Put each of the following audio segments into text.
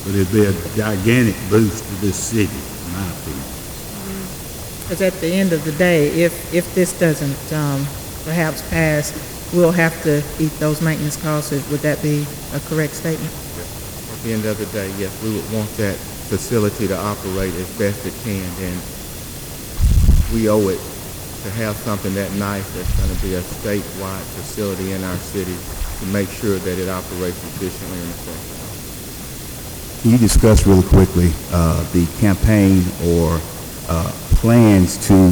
but it'd be a gigantic boost to this city, in my opinion. Because at the end of the day, if this doesn't perhaps pass, we'll have to eat those maintenance costs. Would that be a correct statement? At the end of the day, yes, we would want that facility to operate as best it can, and we owe it to have something that nice that's going to be a statewide facility in our city to make sure that it operates efficiently and effectively. Can you discuss really quickly the campaign or plans to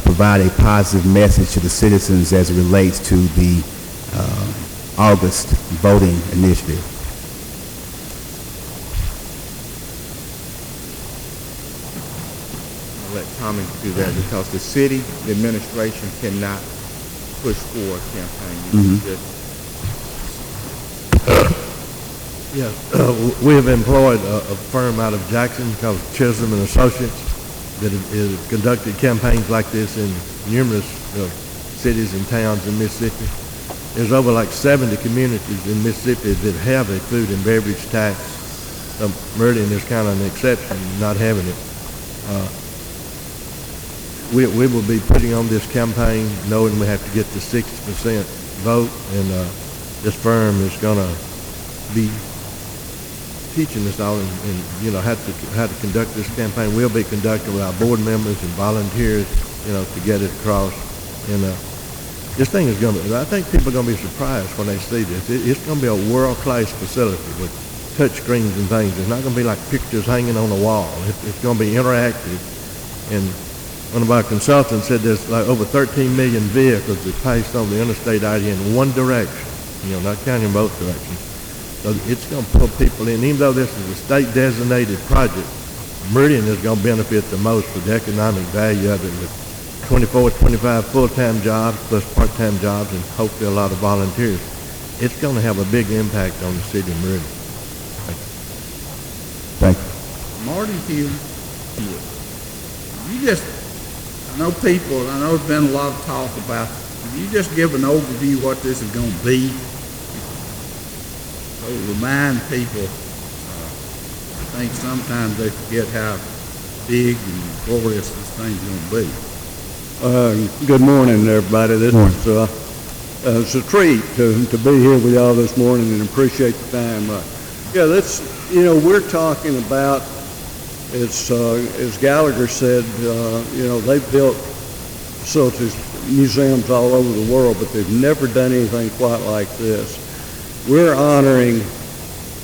provide a positive message to the citizens as it relates to the August voting initiative? I'll let Tommy do that because the city, the administration cannot push for a campaign. We have employed a firm out of Jackson called Chisholm and Associates that has conducted campaigns like this in numerous cities and towns in Mississippi. There's over like 70 communities in Mississippi that have a food and beverage tax. Meridian is kind of an exception, not having it. We will be putting on this campaign knowing we have to get the 60% vote, and this firm is going to be teaching us all and how to conduct this campaign. We'll be conducting with our board members and volunteers, to get it across. And this thing is going to, I think people are going to be surprised when they see this. It's going to be a world-class facility with touch screens and things. It's not going to be like pictures hanging on the wall. It's going to be interactive. And one of our consultants said there's like over 13 million vehicles that pass on the interstate 80 in one direction, not counting both directions. So it's going to pull people in. Even though this is a state-designated project, Meridian is going to benefit the most for the economic value of it with 24, 25 full-time jobs plus part-time jobs and hopefully a lot of volunteers. It's going to have a big impact on the city of Meridian. Thank you. Marty here. I know there's been a lot of talk about, can you just give an overview what this is going to be? So remind people, I think sometimes they forget how big and glorious this thing's going to be. Good morning, everybody. It's a treat to be here with y'all this morning and appreciate the time. We're talking about, as Gallagher said, they've built facilities, museums all over the world, but they've never done anything quite like this. We're honoring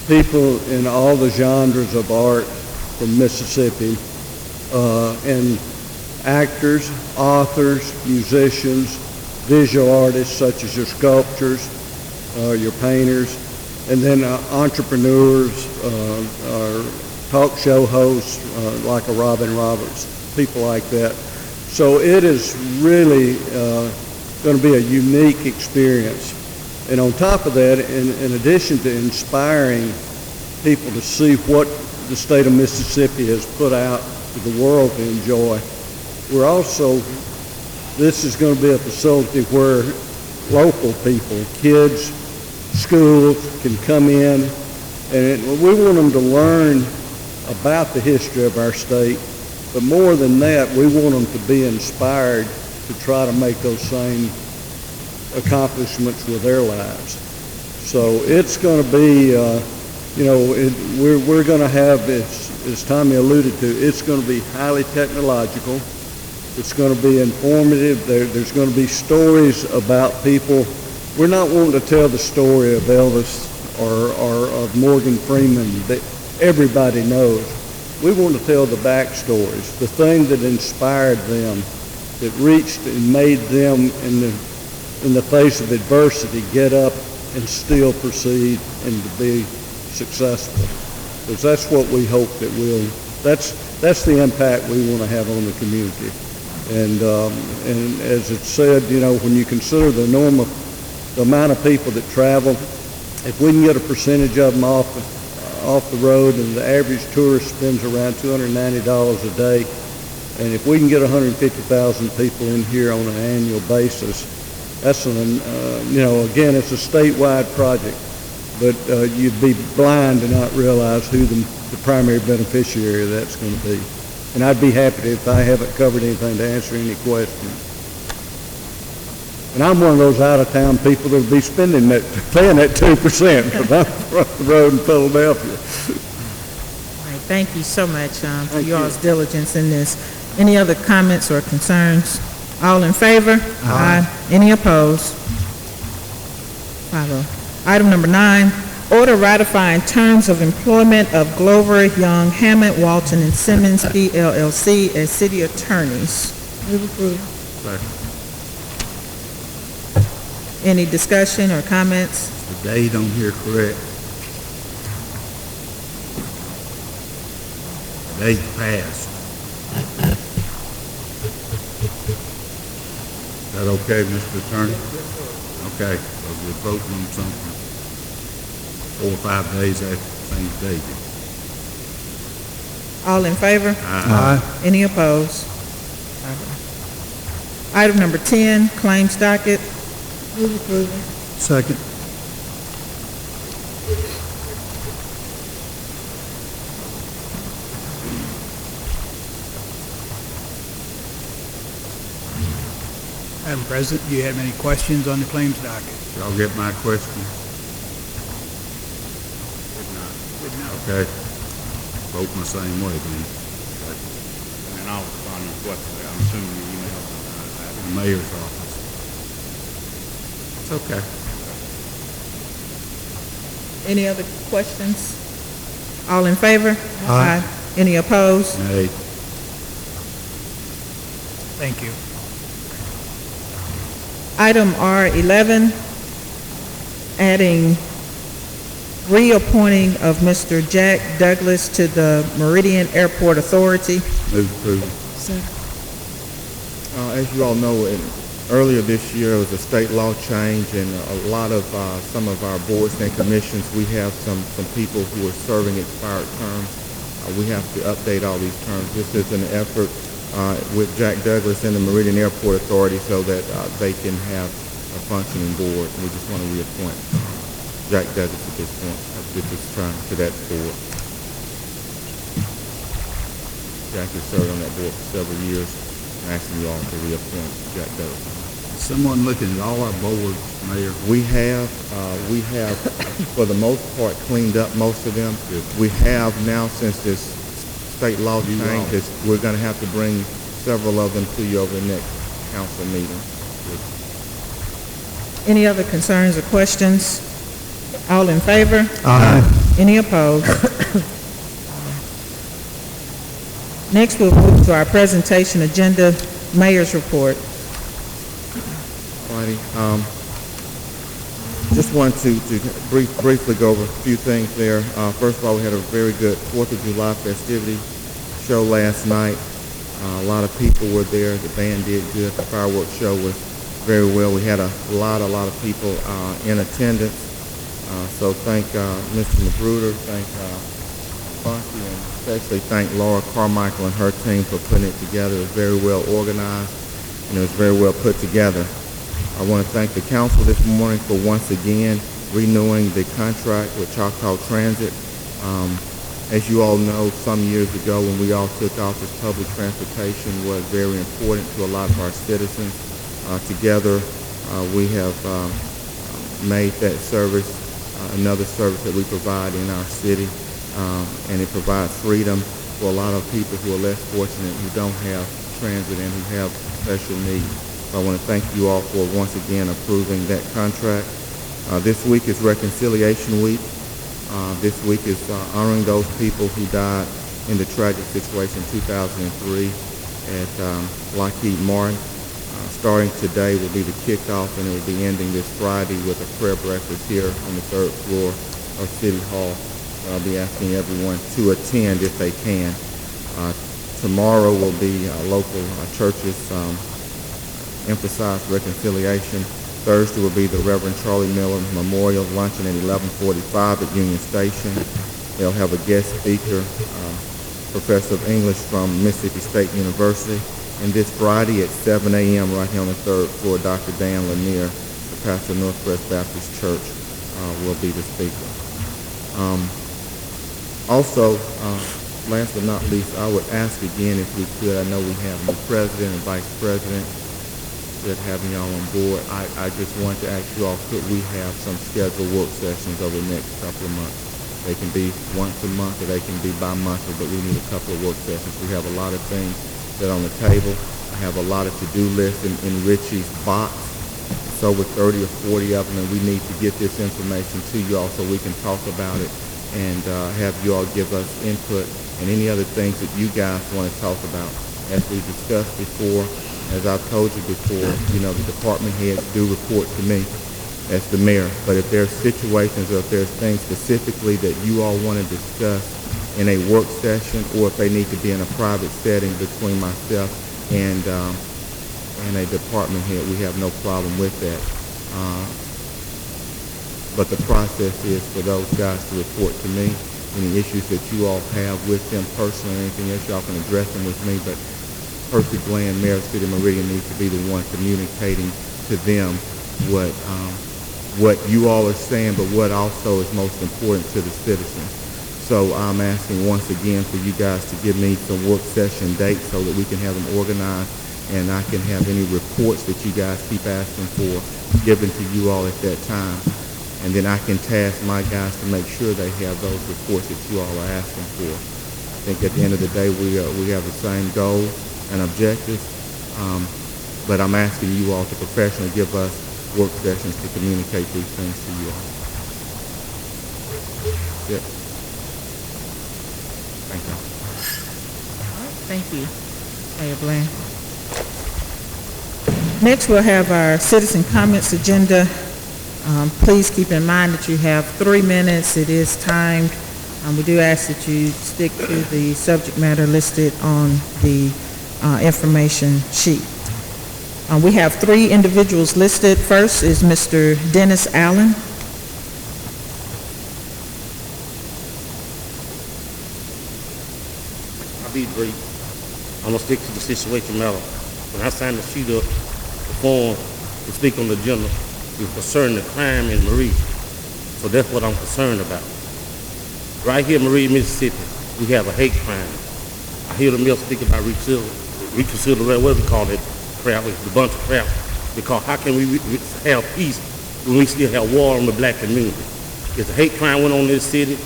people in all the genres of art from Mississippi, and actors, authors, musicians, visual artists such as your sculptors, your painters, and then entrepreneurs, talk show hosts like a Robin Roberts, people like that. So it is really going to be a unique experience. And on top of that, in addition to inspiring people to see what the state of Mississippi has put out to the world to enjoy, this is going to be a facility where local people, kids, schools can come in, and we want them to learn about the history of our state, but more than that, we want them to be inspired to try to make those same accomplishments with their lives. So it's going to be, we're going to have, as Tommy alluded to, it's going to be highly technological. It's going to be informative. There's going to be stories about people. We're not wanting to tell the story of Elvis or of Morgan Freeman that everybody knows. We want to tell the backstories, the thing that inspired them, that reached and made them in the face of adversity get up and still proceed and to be successful. Because that's what we hope that's the impact we want to have on the community. And as it said, when you consider the amount of people that travel, if we can get a percentage of them off the road, and the average tourist spends around $290 a day, and if we can get 150,000 people in here on an annual basis, that's again, it's a statewide project. but you'd be blind to not realize who the primary beneficiary of that's going to be. And I'd be happy if I haven't covered anything to answer any questions. And I'm one of those out-of-town people that'll be paying that 2% because I'm across the road in Philadelphia. All right, thank you so much for Thank you. y'all's diligence in this. Any other comments or concerns? All in favor? Aye. Any opposed? 5-0. Item number 9, order ratifying terms of employment of Glover, Young, Hammond, Walton, and Simmons, PLLC as city attorneys. Move approval. Any discussion or comments? The date on here correct? The date passed. Is that okay, Mr. Attorney? Okay, so we're voting on something 4 or 5 days after the same date. All in favor? Aye. Any opposed? 5-0. Item number 10, claims docket. Move approval. Second. Madam President, do you have any questions on the claims docket? Y'all get my question? Okay. Vote my same way then. And I'll respond to your question. I'm assuming your email. The mayor's office. It's okay. Any other questions? All in favor? Aye. Any opposed? Nay. Thank you. Item R11, adding reappointing of Mr. Jack Douglas to the Meridian Airport Authority. Move approval. As you all know, earlier this year it was a state law change, and a lot of some of our boards and commissions, we have some people who are serving expired terms. We have to update all these terms. This is an effort with Jack Douglas and the Meridian Airport Authority so that they can have a functioning board. We just want to reappoint Jack Douglas at this point. This is trying to that board. Jack has served on that board for several years. I'm asking you all to reappoint Jack Douglas. Someone looking at all our boards, Mayor. We have, for the most part, cleaned up most of them. We have now, since this state law change, we're going to have to bring several of them to you over the next council meeting. Any other concerns or questions? All in favor? Aye. Any opposed? Next, we'll move to our presentation agenda, Mayor's report. Alrighty. Just wanted to briefly go over a few things there. First of all, we had a very good 4th of July festivity show last night. A lot of people were there. The band did good. The fireworks show was very well. We had a lot of people in attendance. So thank Mr. Magruder, thank Funky, and especially thank Laura Carmichael and her team for putting it together. It was very well organized, and it was very well put together. I want to thank the council this morning for once again renewing the contract with Choctaw Transit. As you all know, some years ago when we all took office, public transportation was very important to a lot of our citizens. Together, we have made that service another service that we provide in our city, and it provides freedom for a lot of people who are less fortunate, who don't have transit and who have special needs. So I want to thank you all for once again approving that contract. This week is Reconciliation Week. This week is honoring those people who died in the tragic situation in 2003 at Lockheed Martin. Starting today will be the kickoff, and it will be ending this Friday with a prayer breakfast here on the 3rd floor of City Hall. I'll be asking everyone to attend if they can. Tomorrow will be local churches emphasize reconciliation. Thursday will be the Reverend Charlie Miller Memorial Luncheon at 11:45 at Union Station. They'll have a guest speaker, Professor of English from Mississippi State University. And this Friday at 7 a.m. right here on the 3rd floor, Dr. Dan Lanier, the pastor of Northwest Baptist Church. will be the speaker. Also, last but not least, I would ask again if we could, I know we have the president and vice president that having y'all on board. I just wanted to ask you all, could we have some scheduled work sessions over the next couple of months? They can be once a month or they can be bi-monthly, but we need a couple of work sessions. We have a lot of things that are on the table. I have a lot of to-do lists in Richie's box. It's over 30 or 40 of them, and we need to get this information to you all so we can talk about it and have you all give us input and any other things that you guys want to talk about. As we discussed before, as I've told you before, you know, the department heads do report to me as the mayor. But if there's situations or if there's things specifically that you all want to discuss in a work session, or if they need to be in a private setting between myself and a department head, we have no problem with that. But the process is for those guys to report to me. Any issues that you all have with them personally or anything else, y'all can address them with me. But Percy Glenn, Mayor of the City of Meridian, needs to be the one communicating to them what you all are saying, but what also is most important to the citizens. So I'm asking once again for you guys to give me some work session dates so that we can have them organized and I can have any reports that you guys keep asking for given to you all at that time. And then I can task my guys to make sure they have those reports that you all are asking for. I think at the end of the day, we have the same goals and objectives, but I'm asking you all to professionally give us work sessions to communicate these things to you all. Yep. Thank you. All right, thank you, Mayor Bland. Next, we'll have our citizen comments agenda. Please keep in mind that you have 3 minutes. It is timed. We do ask that you stick to the subject matter listed on the information sheet. We have 3 individuals listed. First is Mr. Dennis Allen. I'll be brief. I'm gonna stick to the situation matter. When I signed the sheet up, the form to speak on the agenda, it concerning the crime in Meridian. So that's what I'm concerned about. Right here in Meridian, Mississippi, we have a hate crime. I hear the mayor speak about reconsideration, what do we call it? Crap, it's a bunch of crap. Because how can we have peace when we still have war on the black community? If a hate crime went on in this city,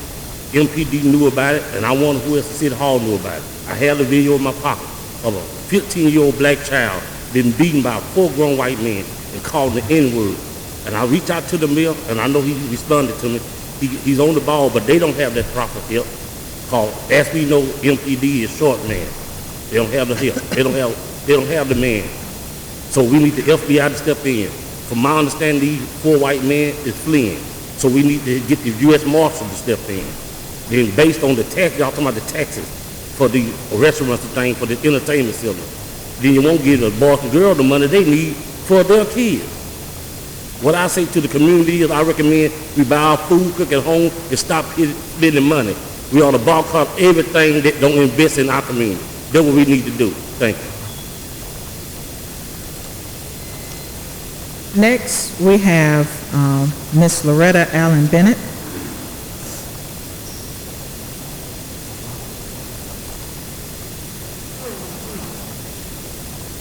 MPD knew about it, and I wonder who else the city hall knew about it. I had a video in my pocket of a 15-year-old black child being beaten by 4 grown white men and called the N-word. And I reached out to the mayor, and I know he responded to me. He's on the ball, but they don't have that proper help. Cause as we know, MPD is short man. They don't have the help. They don't have the man. So we need the FBI to step in. From my understanding, these 4 white men is fleeing. So we need to get the U.S. Marshal to step in. Then based on the tax, y'all talking about the taxes for the restaurants and things, for the entertainment center. Then you won't give the boys and girls the money they need for their kids. What I say to the community is I recommend we buy our food, cook at home, and stop spending money. We ought to boycott everything that don't invest in our community. That's what we need to do. Thank you. Next, we have Miss Loretta Allen Bennett.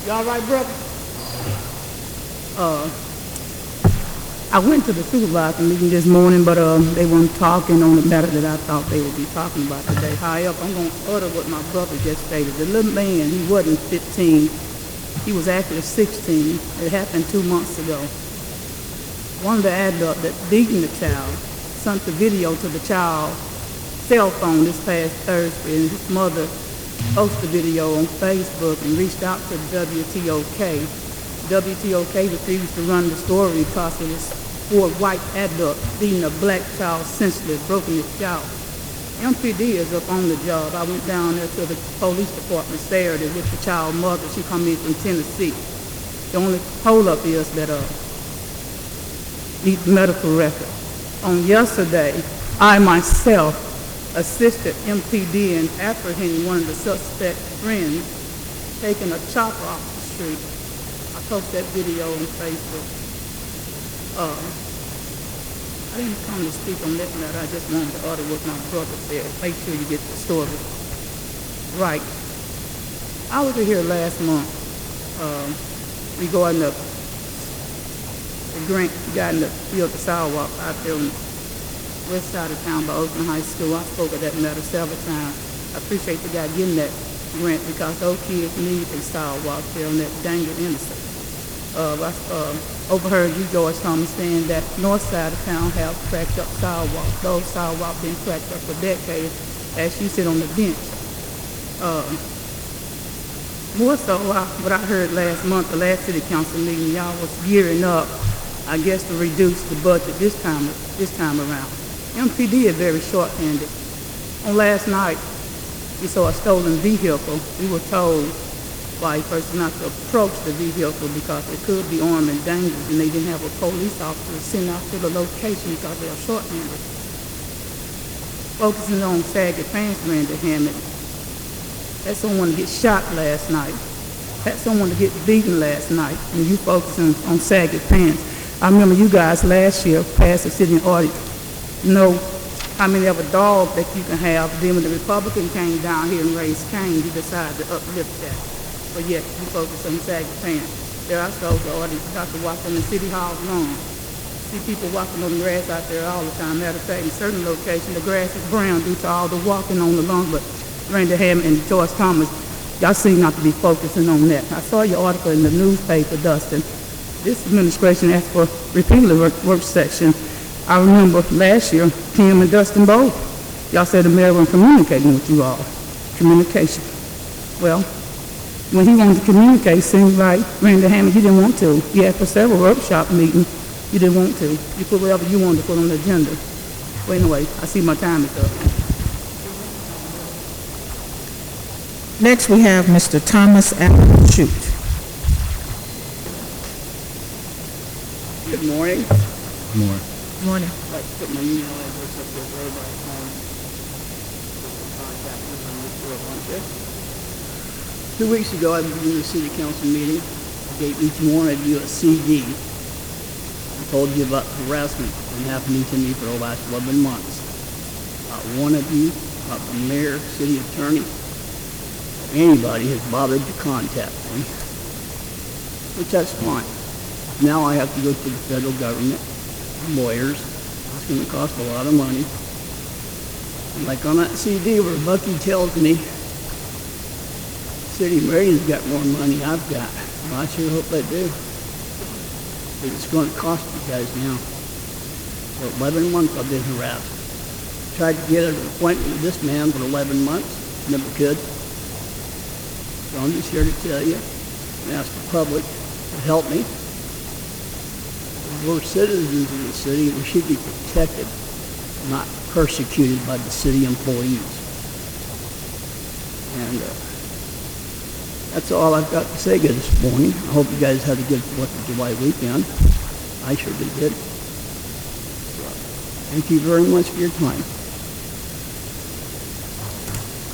You all right, brother? I went to the supervisor meeting this morning, but they weren't talking on the matter that I thought they would be talking about today. However, I'm going to utter what my brother just stated. The little man, he wasn't 15. He was actually 16. It happened 2 months ago. One of the adults that beaten the child sent the video to the child's cell phone this past Thursday, and his mother posted the video on Facebook and reached out to WTOK. WTOK refused to run the story because it was 4 white adults beating a black child senselessly, broken his jaw. MPD is up on the job. I went down there to the police department Saturday with the child's mother. She come in from Tennessee. The only hold-up is that need medical record. On yesterday, I myself assisted MPD in apprehending one of the suspect friends taking a chopper off the street. I posted that video on Facebook. I didn't come to speak on that matter. I just wanted to utter what my brother said. Make sure you get the story right. I was here last month regarding the grant got in the field, the sidewalk out there on the west side of town by Oakland High School. I spoke of that matter several times. I appreciate the guy getting that grant because those kids need a sidewalk there on that dangerous interstate. I overheard you, George Thomas, saying that north side of town have cracked up sidewalks. Those sidewalks been cracked up for decades as you sit on the bench. More so, what I heard last month, the last city council meeting, y'all was gearing up, I guess, to reduce the budget this time around. MPD is very short-handed. On last night, we saw a stolen vehicle. We were told by a person not to approach the vehicle because it could be armed and dangerous, and they didn't have a police officer sent out to the location because they are short-handed. Focusing on saggy pants, Randy Hammond. Had someone get shot last night. Had someone to get beaten last night, and you focusing on saggy pants. I remember you guys last year passed a city audit. You know how many of a dog that you can have. Then when the Republican came down here and raised Cain, you decided to uplift that. But yet you focus on saggy pants. There I saw the audit got to walk on the city hall lawn. See people walking on the grass out there all the time. Matter of fact, in certain locations, the grass is brown due to all the walking on the lawn. But Randy Hammond and George Thomas, y'all seem not to be focusing on that. I saw your article in the newspaper, Dustin. This administration asked for repealing the work section. I remember last year, Tim and Dustin both, y'all said the mayor wasn't communicating with you all. Communication. Well, when he wanted to communicate, seemed like Randy Hammond, you didn't want to. You asked for several workshop meetings. You didn't want to. You put whatever you wanted to put on the agenda. Well, anyway, I see my time is up. Next, we have Mr. Thomas Appleschute. Good morning. More. Morning. I'd like to put my email address up there for everybody's home. Contact me on this world like this. 2 weeks ago, I was in the city council meeting. I gave each one of you a CD. I told you about harassment that's been happening to me for the last 11 months. Not one of you, not the mayor, city attorney, anybody has bothered to contact me, which that's fine. Now I have to go to the federal government, lawyers. It's going to cost a lot of money. And like on that CD where Bucky tells me, City of Meridian's got more money I've got. Well, I sure hope they do. But it's going to cost you guys now. For 11 months I've been harassed. Tried to get an appointment with this man for 11 months. Never could. So I'm just here to tell you and ask the public to help me. We're citizens of the city. We should be protected, not persecuted by the city employees. And that's all I've got to say this morning. I hope you guys had a good 4th of July weekend. I sure did. So, thank you very much for your time.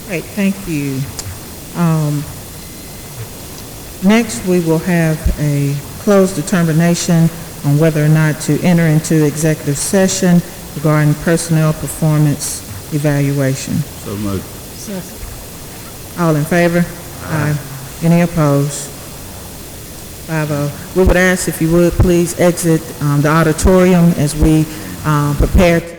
Great, thank you. Next, we will have a closed determination on whether or not to enter into executive session regarding personnel performance evaluation. So moved. All in favor? Aye. Any opposed? 5-0. We would ask if you would please exit the auditorium as we prepare to